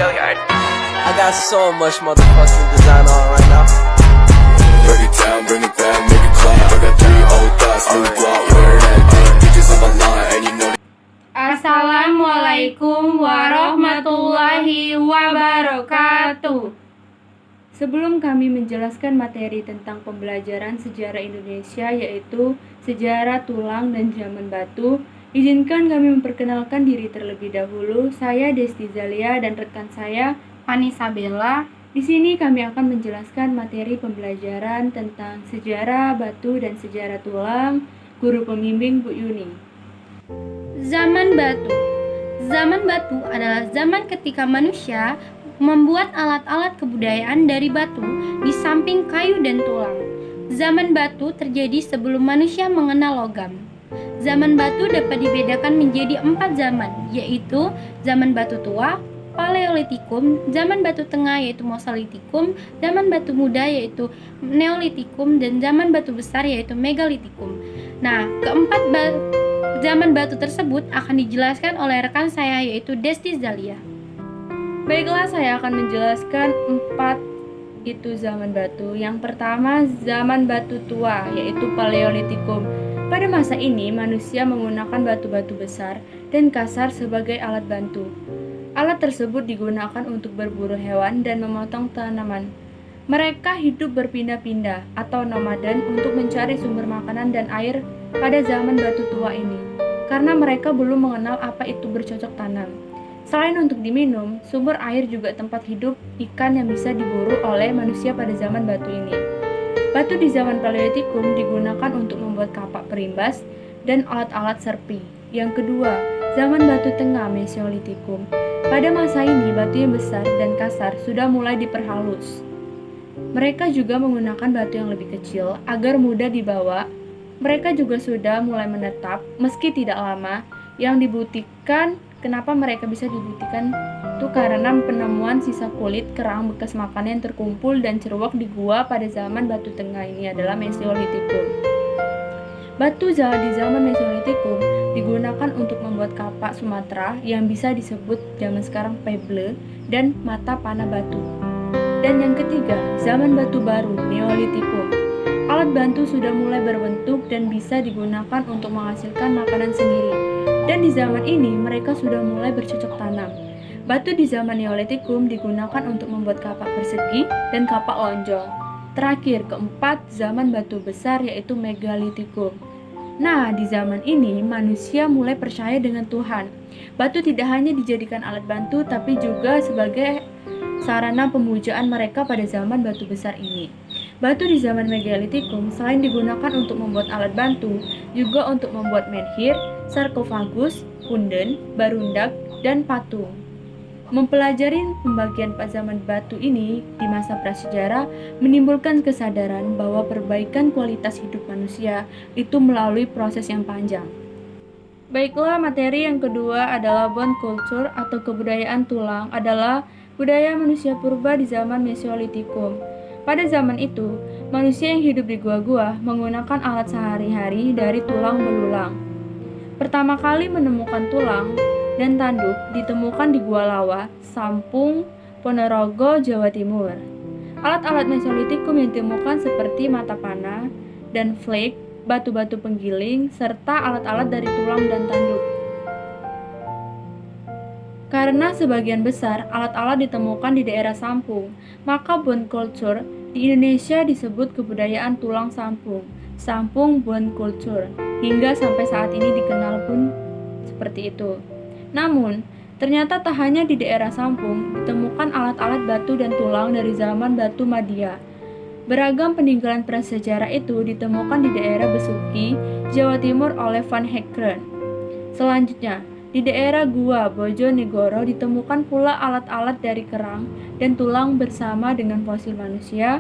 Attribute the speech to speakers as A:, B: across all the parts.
A: I got so much motherfucking design on right now.
B: Break it down, bring it back, make it clap. I got 3 old thoughts, new block, wear that thing. Bitches on my line, and you know.
C: Assalamualaikum warahmatullahi wabarakatuh. Sebelum kami menjelaskan materi tentang pembelajaran sejarah Indonesia, yaitu sejarah tulang dan zaman batu, izinkan kami memperkenalkan diri terlebih dahulu. Saya Desti Zalia dan rekan saya Fani Sabella. Di sini kami akan menjelaskan materi pembelajaran tentang sejarah batu dan sejarah tulang. Guru pembimbing Bu Yuni.
D: Zaman batu. Zaman batu adalah zaman ketika manusia membuat alat-alat kebudayaan dari batu di samping kayu dan tulang. Zaman batu terjadi sebelum manusia mengenal logam. Zaman batu dapat dibedakan menjadi 4 zaman, yaitu zaman batu tua, Paleolitikum, zaman batu tengah yaitu Mesolitikum, zaman batu muda yaitu Neolitikum, dan zaman batu besar yaitu Megalitikum. Nah, keempat zaman batu tersebut akan dijelaskan oleh rekan saya yaitu Desti Zalia.
C: Baiklah, saya akan menjelaskan 4 itu zaman batu. Yang pertama, zaman batu tua, yaitu Paleolitikum. Pada masa ini, manusia menggunakan batu-batu besar dan kasar sebagai alat bantu. Alat tersebut digunakan untuk berburu hewan dan memotong tanaman. Mereka hidup berpindah-pindah atau nomaden untuk mencari sumber makanan dan air pada zaman batu tua ini, karena mereka belum mengenal apa itu bercocok tanam. Selain untuk diminum, sumber air juga tempat hidup ikan yang bisa diburu oleh manusia pada zaman batu ini. Batu di zaman Paleolitikum digunakan untuk membuat kapak perimbas dan alat-alat serpi. Yang kedua, zaman batu tengah Mesolitikum. Pada masa ini, batu yang besar dan kasar sudah mulai diperhalus. Mereka juga menggunakan batu yang lebih kecil agar mudah dibawa. Mereka juga sudah mulai menetap, meski tidak lama. Yang dibuktikan, kenapa mereka bisa dibuktikan itu karena penemuan sisa kulit kerang bekas makanan yang terkumpul dan cerwak di gua pada zaman batu tengah ini adalah Mesolitikum. Batu di zaman Mesolitikum digunakan untuk membuat kapak Sumatera yang bisa disebut zaman sekarang pebble dan mata panah batu. Dan yang ketiga, zaman batu baru Neolitikum. Alat bantu sudah mulai berbentuk dan bisa digunakan untuk menghasilkan makanan sendiri. Dan di zaman ini mereka sudah mulai bercocok tanam. Batu di zaman Neolitikum digunakan untuk membuat kapak persegi dan kapak lonjong. Terakhir, keempat, zaman batu besar yaitu Megalitikum. Nah, di zaman ini manusia mulai percaya dengan Tuhan. Batu tidak hanya dijadikan alat bantu tapi juga sebagai sarana pemujaan mereka pada zaman batu besar ini. Batu di zaman Megalitikum selain digunakan untuk membuat alat bantu, juga untuk membuat menhir, sarkofagus, punden, barundak, dan patung. Mempelajari pembagian zaman batu ini di masa prasejarah menimbulkan kesadaran bahwa perbaikan kualitas hidup manusia itu melalui proses yang panjang. Baiklah, materi yang kedua adalah bone culture atau kebudayaan tulang adalah budaya manusia purba di zaman Mesolitikum. Pada zaman itu, manusia yang hidup di gua-gua menggunakan alat sehari-hari dari tulang belulang. Pertama kali menemukan tulang dan tanduk ditemukan di Gua Lawa, Sampung, Ponorogo, Jawa Timur. Alat-alat Mesolitikum yang ditemukan seperti mata panah dan flake, batu-batu penggiling, serta alat-alat dari tulang dan tanduk. Karena sebagian besar alat-alat ditemukan di daerah Sampung, maka bone culture di Indonesia disebut kebudayaan tulang Sampung, Sampung bone culture, hingga sampai saat ini dikenal pun seperti itu. Namun, ternyata tak hanya di daerah Sampung ditemukan alat-alat batu dan tulang dari zaman batu Madia. Beragam peninggalan prasejarah itu ditemukan di daerah Besuki, Jawa Timur oleh Van Heckeren. Selanjutnya, di daerah Gua Bojonegoro ditemukan pula alat-alat dari kerang dan tulang bersama dengan fosil manusia,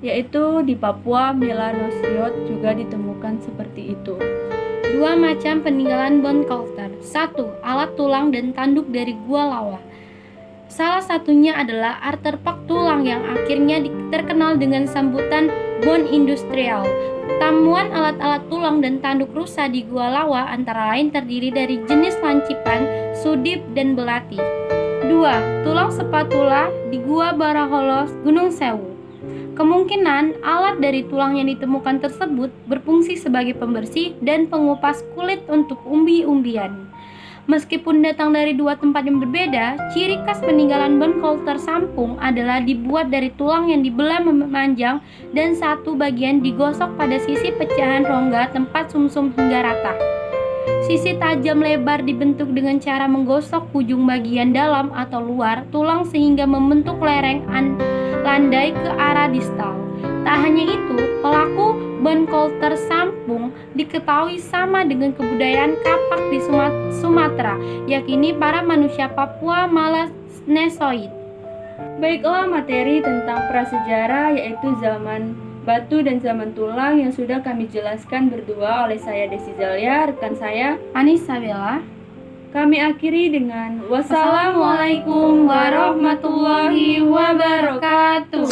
C: yaitu di Papua Melanosteus juga ditemukan seperti itu.
D: 2 macam peninggalan bone culture. 1. Alat tulang dan tanduk dari Gua Lawa. Salah satunya adalah artefak tulang yang akhirnya terkenal dengan sambutan bone industrial. Temuan alat-alat tulang dan tanduk rusa di Gua Lawa antara lain terdiri dari jenis lancipan, sudip, dan belati. 2. 2. Tulang spatula di Gua Baraholos, Gunung Sewu. Kemungkinan alat dari tulang yang ditemukan tersebut berfungsi sebagai pembersih dan pengupas kulit untuk umbi-umbian. Meskipun datang dari dua tempat yang berbeda, ciri khas peninggalan Boncoulter Sampung adalah dibuat dari tulang yang dibelah memanjang dan satu bagian digosok pada sisi pecahan rongga tempat sumsum hingga rata. Sisi tajam lebar dibentuk dengan cara menggosok ujung bagian dalam atau luar tulang sehingga membentuk lereng landai ke arah distal. Tak hanya itu, pelaku Boncoulter Sampung diketahui sama dengan kebudayaan Kapak di Sumatera, yakni para manusia Papua Melanesoid.
C: Baiklah, materi tentang prasejarah yaitu zaman batu dan zaman tulang yang sudah kami jelaskan berdua oleh saya Desi Zalia, rekan saya
D: Anissa Bella.
C: Kami akhiri dengan wassalamualaikum warahmatullahi wabarakatuh.